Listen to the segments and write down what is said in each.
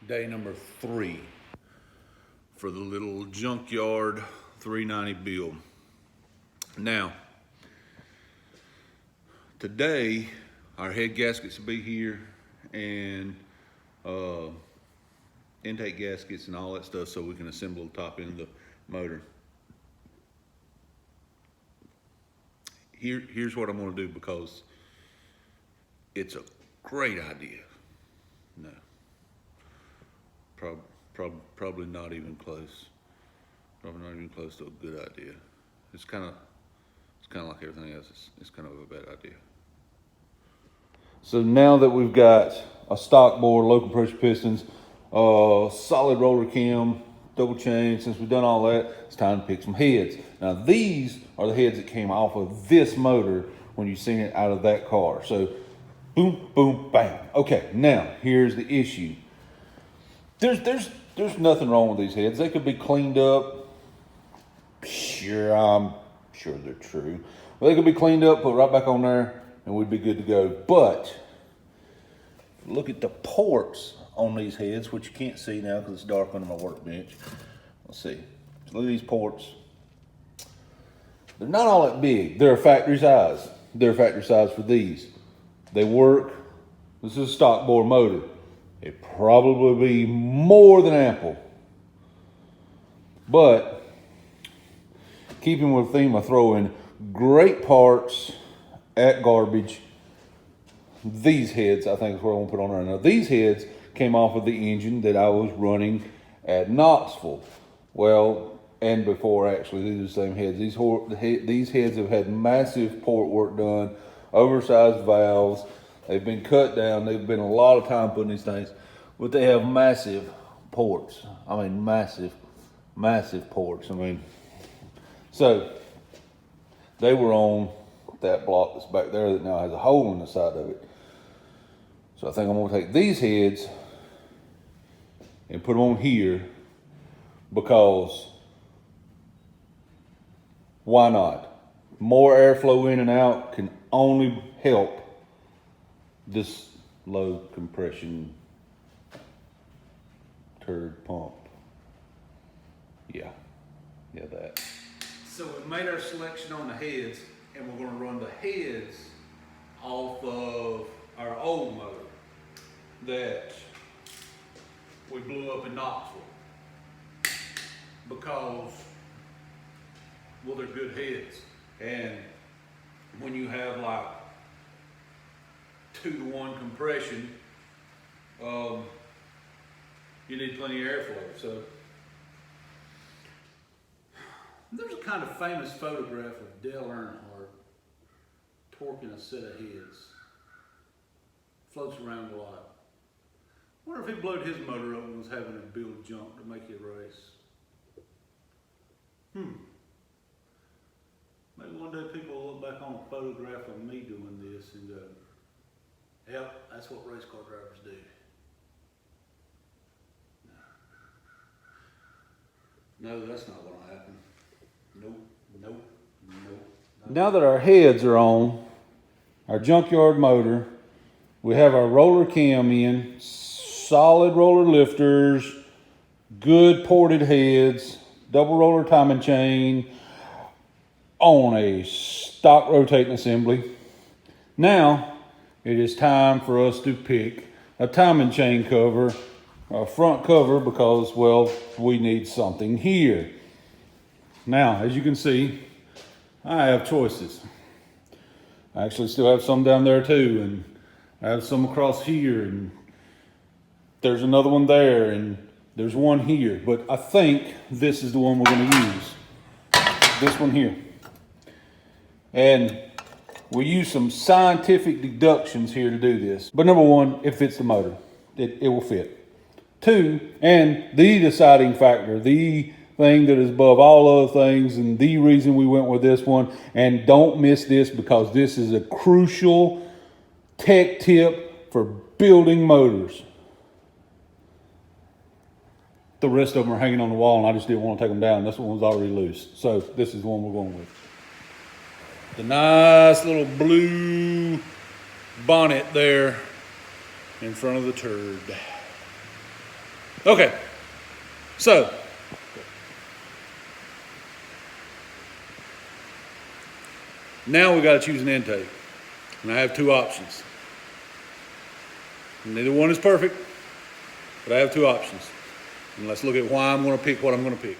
Day number 3 for the little junkyard 390 build. Now, today our head gaskets will be here and intake gaskets and all that stuff so we can assemble the top end of the motor. Here's what I'm going to do because it's a great idea. No. Probably not even close. Probably not even close to a good idea. It's kind of like everything else. It's kind of a bad idea. So now that we've got a stock bore, low compression pistons, solid roller cam, double chain, since we've done all that, it's time to pick some heads. Now these are the heads that came off of this motor when you seen it out of that car. So boom, boom, bam. Okay, now here's the issue. There's nothing wrong with these heads. They could be cleaned up. Sure, I'm sure they're true. Well, they could be cleaned up, put right back on there, and we'd be good to go. But look at the ports on these heads, which you can't see now because it's dark under my workbench. Let's see. Look at these ports. They're not all that big. They're a factory size. They're a factory size for these. They work. This is a stock bore motor. It'd probably be more than ample. But keeping with the theme of throwing great parts at garbage, these heads I think is what I'm gonna put on there. Now these heads came off of the engine that I was running at Knoxville. Well, and before actually, these are the same heads. These heads have had massive port work done, oversized valves. They've been cut down. They've been a lot of time putting these things, but they have massive ports. I mean, massive ports. I mean, so they were on that block that's back there that now has a hole in the side of it. So I think I'm gonna take these heads and put them on here because why not? More airflow in and out can only help this low compression turd pump. Yeah, that. So we made our selection on the heads, and we're gonna run the heads off of our old motor that we blew up in Knoxville because, well, they're good heads. And when you have like 2-to-1 compression, you need plenty of airflow. So there's a kind of famous photograph of Dale Earnhardt torquing a set of heads. Floats around a lot. I wonder if he blowed his motor up and was having a build jump to make it race. Maybe one day people will look back on a photograph of me doing this and go, yep, that's what race car drivers do. No, that's not going to happen. Nope. Now that our heads are on, our junkyard motor, we have our roller cam in, solid roller lifters, good ported heads, double roller timing chain on a stock rotating assembly. Now it is time for us to pick a timing chain cover, a front cover, because, well, we need something here. Now, as you can see, I have choices. I actually still have some down there too, and I have some across here, and there's another one there, and there's one here. But I think this is the one we're going to use. This one here. And we use some scientific deductions here to do this. But number one, it fits the motor. It will fit. 2, and the deciding factor, the thing that is above all other things, and the reason we went with this one, and don't miss this because this is a crucial tech tip for building motors. The rest of them are hanging on the wall, and I just didn't want to take them down. This one was already loose. So this is the one we're going with. The nice little blue bonnet there in front of the turd. Okay, so now we got to choose an intake, and I have two options. Neither one is perfect, but I have two options. And let's look at why I'm going to pick what I'm going to pick.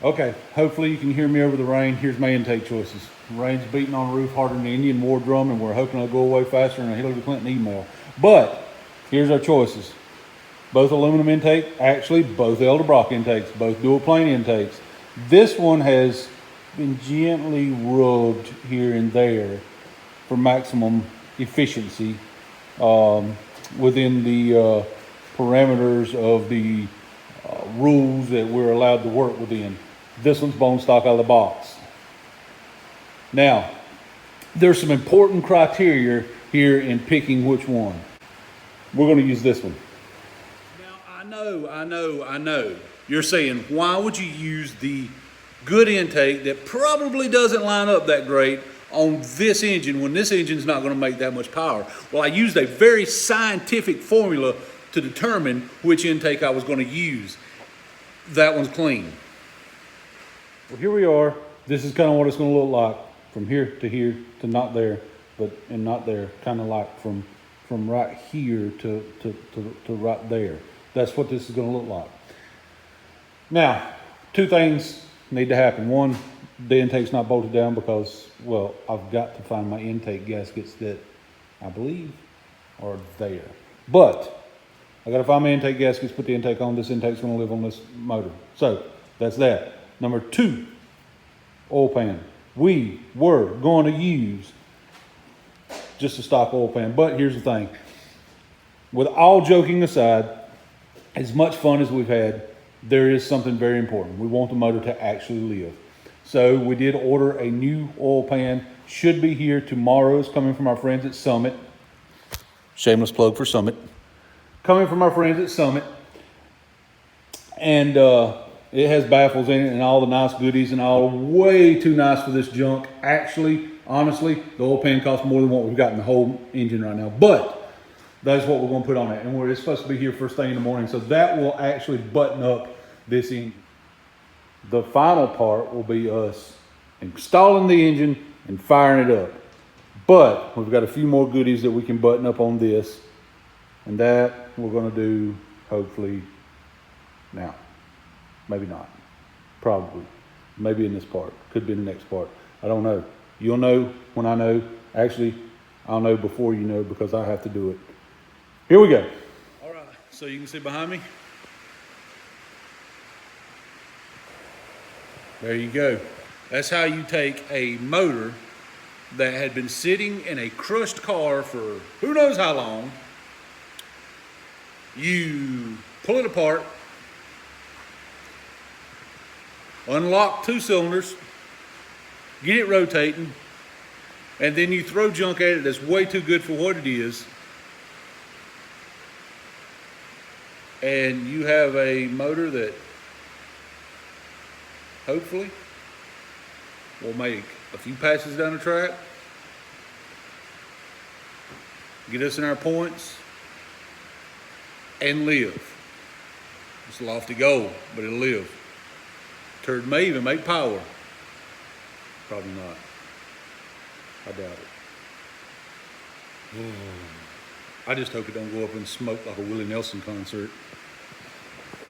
Okay, hopefully you can hear me over the rain. Here's my intake choices. Rain's beating on the roof harder than the Indian war drum, and we're hoping it'll go away faster than a Hillary Clinton email. But here's our choices. Both aluminum intake, actually both Edelbrock intakes, both dual plane intakes. This one has been gently rubbed here and there for maximum efficiency within the parameters of the rules that we're allowed to work within. This one's bone stock out of the box. Now, there's some important criteria here in picking which one. We're going to use this one. Now, I know. You're saying, why would you use the good intake that probably doesn't line up that great on this engine when this engine's not going to make that much power? Well, I used a very scientific formula to determine which intake I was going to use. That one's clean. Well, here we are. This is kind of what it's going to look like from here to not there, and not there. Kind of like from right here to right there. That's what this is going to look like. Now, two things need to happen. One, the intake's not bolted down because, well, I've got to find my intake gaskets that I believe are there. But I got to find my intake gaskets, put the intake on. This intake's going to live on this motor. So that's that. Number two, oil pan. We were going to use just a stock oil pan. But here's the thing. With all joking aside, as much fun as we've had, there is something very important. We want the motor to actually live. So we did order a new oil pan. Should be here tomorrow. It's coming from our friends at Summit. Shameless plug for Summit. Coming from our friends at Summit. And it has baffles in it and all the nice goodies and all. Way too nice for this junk. Actually, honestly, the oil pan costs more than what we've got in the whole engine right now. But that's what we're going to put on it. And it's supposed to be here first thing in the morning. So that will actually button up this engine. The final part will be us installing the engine and firing it up. But we've got a few more goodies that we can button up on this. And that we're going to do, hopefully, now. Maybe not. Probably. Maybe in this part. Could be in the next part. I don't know. You'll know when I know. Actually, I'll know before you know because I have to do it. Here we go. All right. So you can see behind me. There you go. That's how you take a motor that had been sitting in a crushed car for who knows how long. You pull it apart, unlock two cylinders, get it rotating, and then you throw junk at it that's way too good for what it is. And you have a motor that hopefully will make a few passes down the track, get us in our points, and live. It's a lofty goal, but it'll live. Turd may even make power. Probably not. I doubt it. I just hope it don't go up in smoke like a Willie Nelson concert.